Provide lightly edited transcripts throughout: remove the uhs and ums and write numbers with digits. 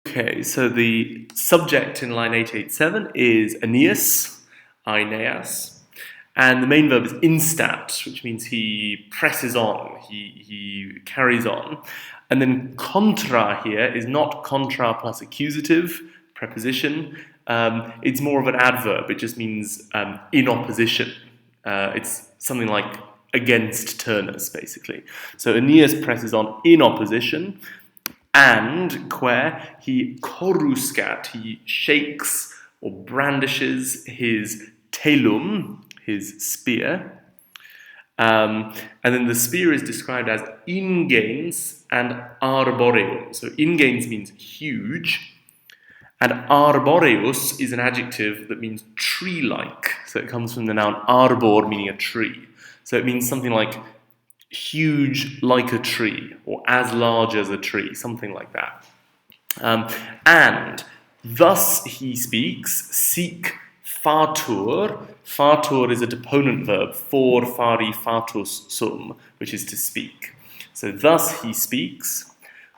Okay, so the subject in line 887 is Aeneas, Aeneas, and the main verb is instat, which means he presses on, he carries on. And then contra here is not contra plus accusative preposition. It's more of an adverb. It just means in opposition. It's something like against Turnus, basically. So Aeneas presses on in opposition. And where he coruscat, he shakes or brandishes his telum, his spear. And then the spear is described as ingains and arboreum. So ingains means huge, and arboreus is an adjective that means tree-like. So it comes from the noun arbor, meaning a tree. So it means something like huge like a tree, or as large as a tree, something like that. And thus he speaks, sic fatur. Fatur is a deponent verb, for fari fatus sum, which is to speak. So thus he speaks,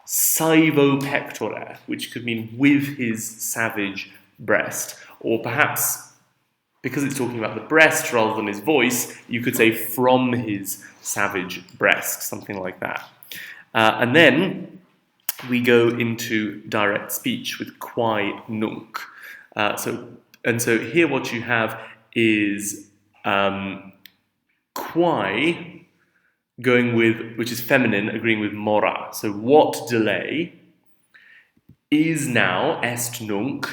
saevo pectore, which could mean with his savage breast, or perhaps because it's talking about the breast rather than his voice, you could say from his savage breast, something like that. And then we go into direct speech with quae nunc. So here what you have is quae going with, which is feminine, agreeing with mora. So what delay is now est nunc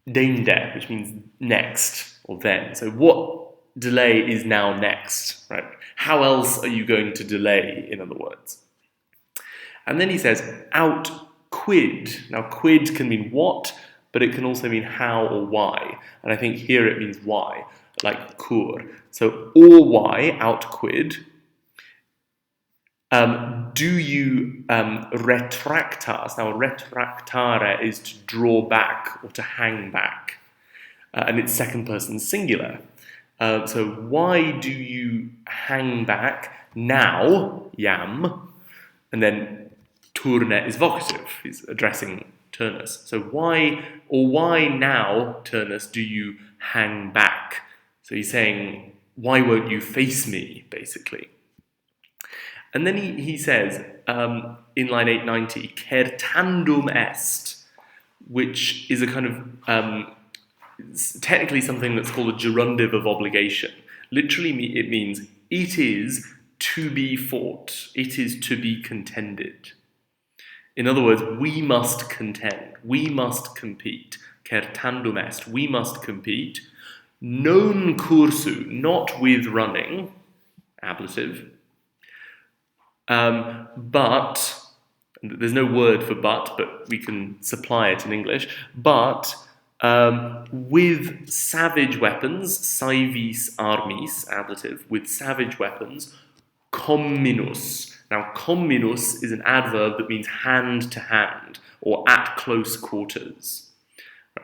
dende, which means next or then. So what delay is now next, right? How else are you going to delay, in other words? And then he says, out quid. Now quid can mean what, but it can also mean how or why. And I think here it means why, like cur. So or why, out quid. Do you retractas? Now retractare is to draw back or to hang back. And it's second person singular. So why do you hang back now, jam, and then turne is vocative, he's addressing Turnus. So why now, Turnus, do you hang back? So he's saying, why won't you face me, basically. And then he says, in line 890, certandum est, which is a kind of it's technically something that's called a gerundive of obligation. Literally, it means it is to be fought. It is to be contended. In other words, we must contend. We must compete. Certandum est. We must compete. Non cursu, not with running, ablative. But, there's no word for but we can supply it in English. But with savage weapons, saevis armis, ablative, with savage weapons, comminus. Now, comminus is an adverb that means hand to hand, or at close quarters.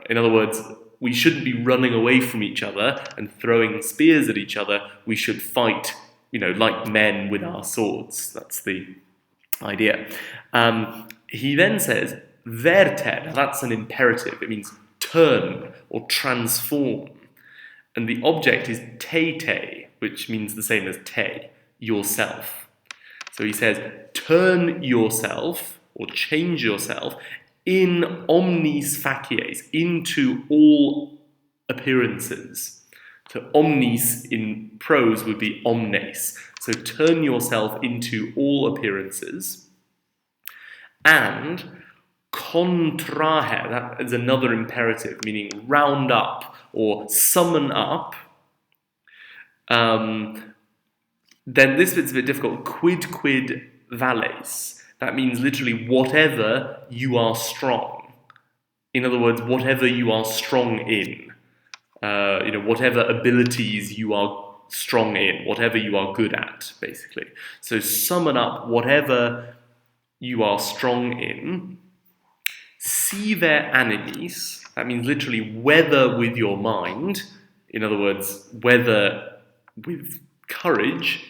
In other words, we shouldn't be running away from each other and throwing spears at each other. We should fight, like men with our swords. That's the idea. He then says, verte. Now, that's an imperative. It means turn or transform. And the object is te, which means the same as te, yourself. So he says, turn yourself or change yourself in omnis facies, into all appearances. So omnis in prose would be omnes. So turn yourself into all appearances. And contrahe, that is another imperative, meaning round up or summon up. Then this bit's a bit difficult. Quid vales. That means literally whatever you are strong. In other words, whatever you are strong in. Whatever abilities you are strong in, whatever you are good at, basically. So summon up whatever you are strong in. Sive animis, that means literally whether with your mind, in other words, whether with courage,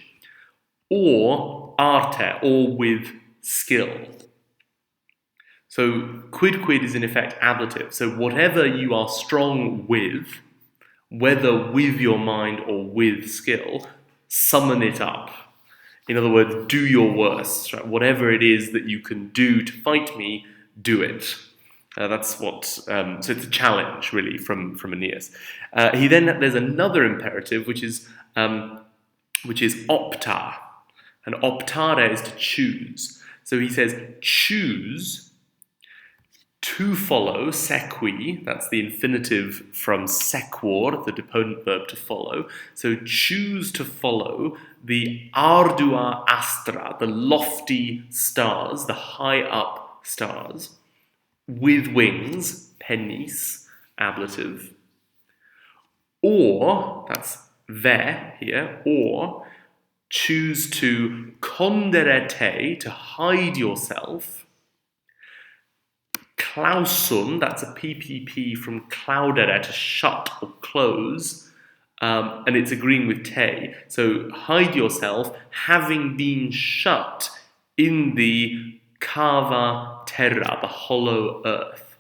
or arte, or with skill. So quid is in effect ablative. So whatever you are strong with, whether with your mind or with skill, summon it up. In other words, do your worst. Right? Whatever it is that you can do to fight me, do it. That's what. So it's a challenge, really, from Aeneas. There's another imperative, which is opta, and optare is to choose. So he says, choose to follow, sequi, that's the infinitive from sequor, the deponent verb to follow. So choose to follow the ardua astra, the lofty stars, the high up stars, with wings, pennis, ablative. Or, that's ve here, or choose to conderete, to hide yourself. Clausum, that's a PPP from claudere, to shut or close, and it's agreeing with te. So hide yourself, having been shut in the cava terra, the hollow earth.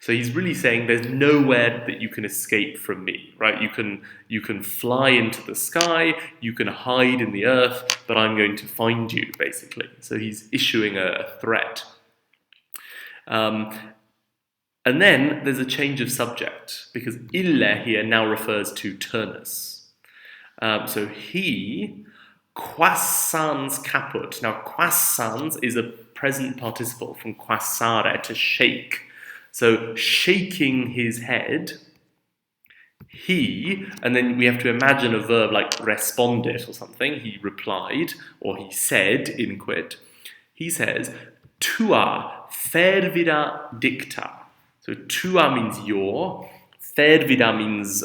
So he's really saying there's nowhere that you can escape from me, right? You can fly into the sky, you can hide in the earth, but I'm going to find you, basically. So he's issuing a threat. And then there's a change of subject, because ille here now refers to Turnus. So he, quassans caput. Now quassans is a present participle from quassare, to shake. So shaking his head, he, and then we have to imagine a verb like respondit or something. He replied, or he said, inquit. He says, tua fervida dicta. So tua means your, fervida means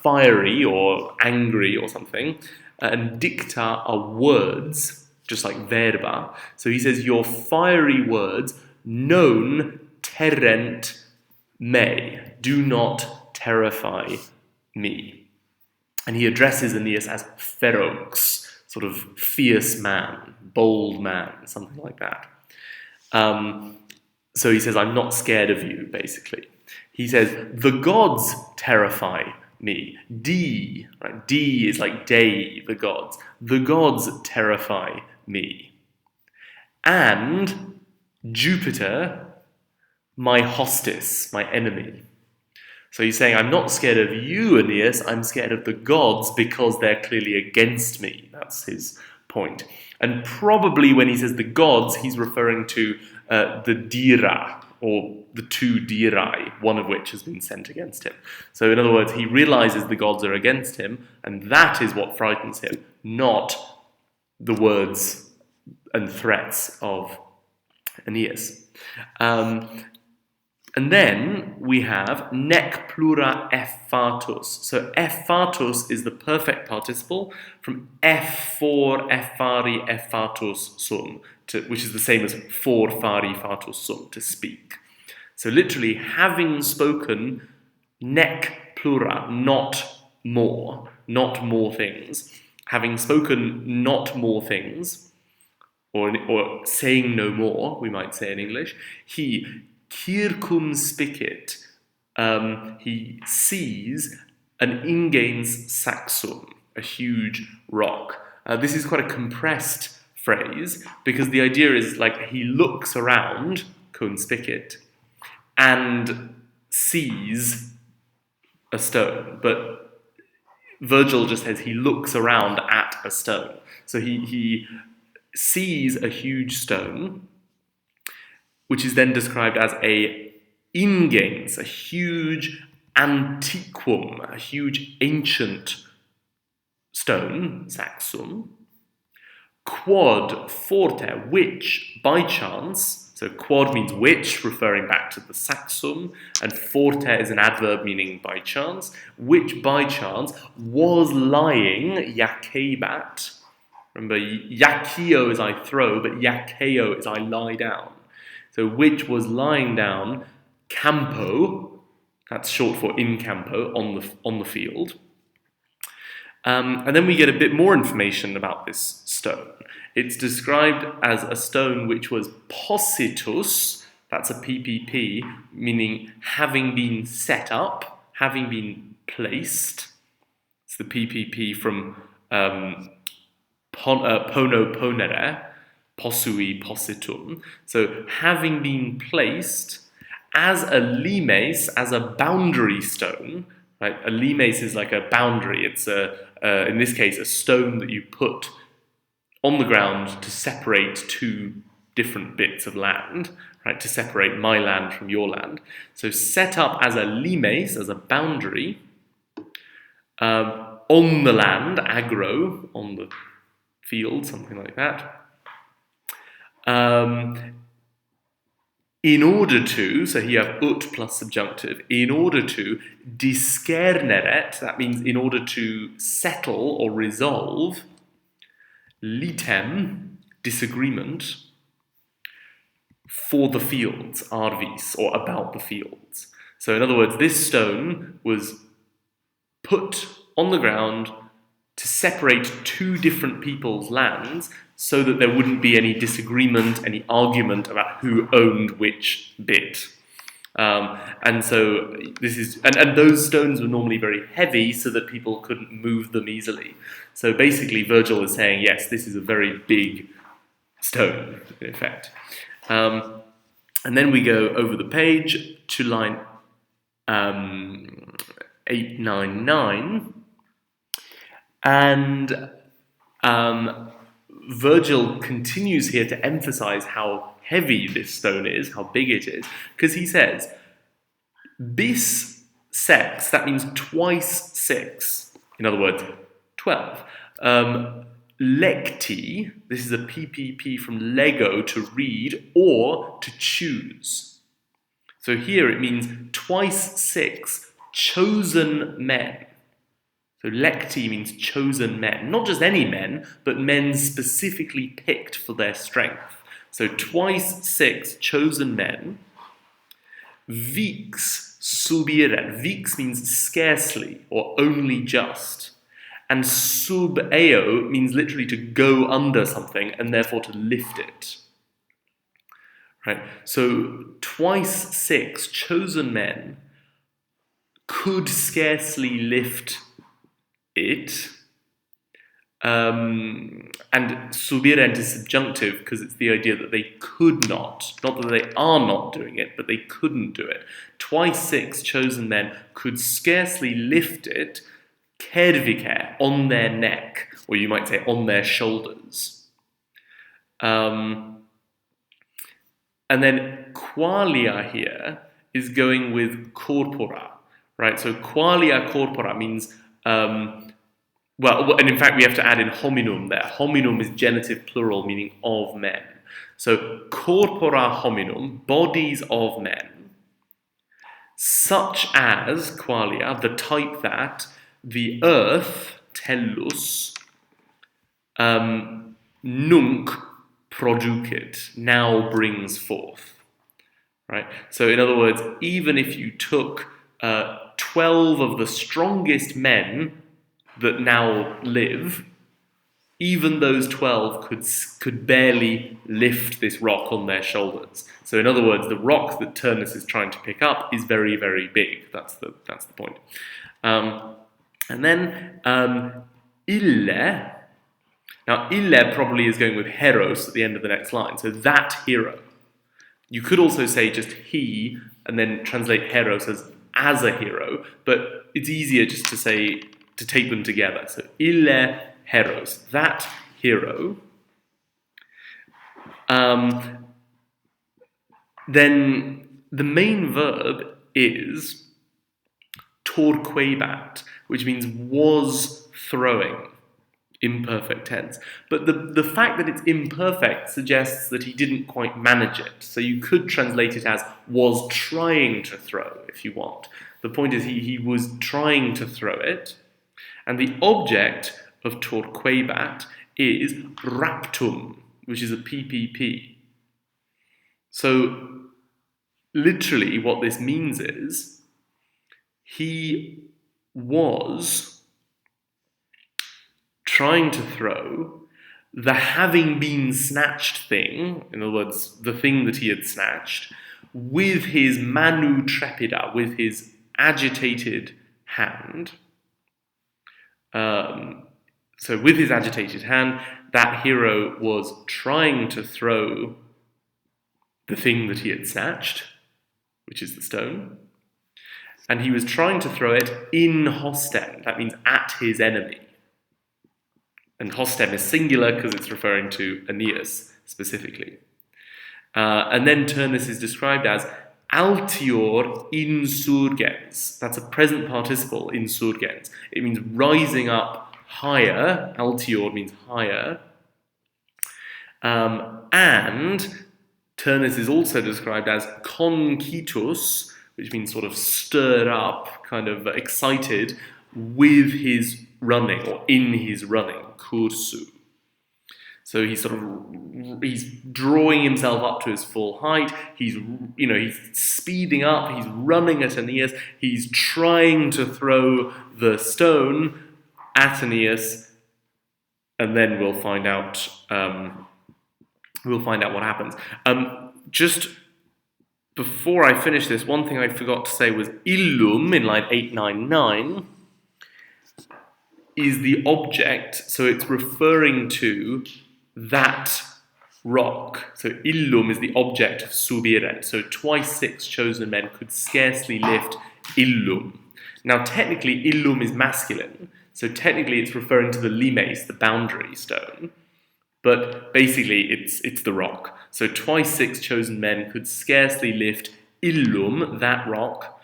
fiery or angry or something, and dicta are words, just like verba. So he says, your fiery words, non terrent me, do not terrify me. And he addresses Aeneas as ferox, sort of fierce man, bold man, something like that. So he says, I'm not scared of you, basically. He says, the gods terrify me. D, right? D is like day, the gods. The gods terrify me. And Jupiter, my hostis, my enemy. So he's saying, I'm not scared of you, Aeneas, I'm scared of the gods because they're clearly against me. That's his point. And probably when he says the gods, he's referring to the dira, or the two dirae, one of which has been sent against him. So in other words, he realizes the gods are against him, and that is what frightens him, not the words and threats of Aeneas. And then we have nec plura effatus. So effatus is the perfect participle from for effari effatus sum, which is the same as for fari fatus sum, to speak. So literally, having spoken nec plura, not more things, having spoken not more things, or saying no more, we might say in English, he circumspicit, he sees an ingens saxum, a huge rock. This is quite a compressed phrase, because the idea is like he looks around, conspicit, and sees a stone. But Virgil just says he looks around at a stone. So he sees a huge stone, which is then described as a ingens, a huge antiquum, a huge ancient stone, saxum, quod forte, which by chance, so quod means which, referring back to the saxum, and forte is an adverb meaning by chance, which by chance was lying, yakebat. Remember, yakio is I throw, but yakeo is I lie down. So which was lying down, campo, that's short for in campo, on the field. And then we get a bit more information about this stone. It's described as a stone which was positus, That's a PPP, meaning having been set up, having been placed. It's the PPP from pono ponere, posui positum. So having been placed as a limes, as a boundary stone, right? A limes is like a boundary. It's in this case a stone that you put on the ground to separate two different bits of land, right? To separate my land from your land. So set up as a limes, as a boundary, on the land, agro, on the field, something like that. In order to, so here you have ut plus subjunctive, in order to discerneret, that means in order to settle or resolve, litem, disagreement, for the fields, arvis, or about the fields. So in other words, this stone was put on the ground to separate two different people's lands so that there wouldn't be any disagreement, any argument about who owned which bit. And so this is, and those stones were normally very heavy so that people couldn't move them easily. So basically Virgil is saying, yes, this is a very big stone, in effect. And then we go over the page to line 899, and Virgil continues here to emphasize how heavy this stone is, how big it is, because he says, bis sex, that means twice 6, in other words, 12. Lecti, this is a PPP from Lego, to read or to choose. So here it means twice 6 chosen men. So lecti means chosen men, not just any men, but men specifically picked for their strength. So twice 6 chosen men. Vix subire. Vix means scarcely or only just. And sub eo means literally to go under something and therefore to lift it. Right? So twice 6 chosen men could scarcely lift it. And subirent is subjunctive because it's the idea that they could not that they are not doing it, but they couldn't do it. Twice 6 chosen men could scarcely lift it, cervicae, on their neck, or you might say on their shoulders. And then qualia here is going with corpora, right? So qualia corpora means, well, and in fact we have to add in hominum there. Hominum is genitive plural, meaning of men. So corpora hominum, bodies of men, such as, qualia, the type that, the earth, tellus, nunc producit, now brings forth. Right? So in other words, even if you took 12 of the strongest men that now live, even those 12 could barely lift this rock on their shoulders. So in other words, the rock that Turnus is trying to pick up is very, very big. That's the point. And then ille. Now ille probably is going with heros at the end of the next line. So that hero. You could also say just he and then translate heros as a hero, but it's easier just to say, to take them together. So ille heros, that hero. Then the main verb is torquebat, which means was throwing, imperfect tense. But the fact that it's imperfect suggests that he didn't quite manage it. So you could translate it as was trying to throw, if you want. The point is he was trying to throw it. And the object of torquebat is raptum, which is a PPP. So literally what this means is he was trying to throw the having been snatched thing, in other words, the thing that he had snatched, with his manu trepida, with his agitated hand. So with his agitated hand, that hero was trying to throw the thing that he had snatched, which is the stone, and he was trying to throw it in hostem. That means at his enemy. And hostem is singular because it's referring to Aeneas specifically. And then Turnus is described as altior insurgens. That's a present participle, insurgens. It means rising up higher. Altior means higher. And Turnus is also described as concitus, which means sort of stirred up, kind of excited, with his running, or in his running, cursu. So he's drawing himself up to his full height. He's speeding up. He's running at Aeneas. He's trying to throw the stone at Aeneas, and then we'll find out. What happens. Just before I finish this, one thing I forgot to say was illum in line 899 is the object, so it's referring to that rock. So illum is the object of subire. So twice 6 chosen men could scarcely lift illum. Now technically illum is masculine, so technically it's referring to the limes, the boundary stone. But basically, it's the rock. So twice 6 chosen men could scarcely lift illum, that rock,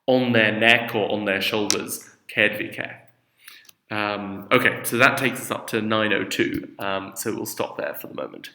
on their neck or on their shoulders, kedvike. Okay, so that takes us up to 902. So we'll stop there for the moment.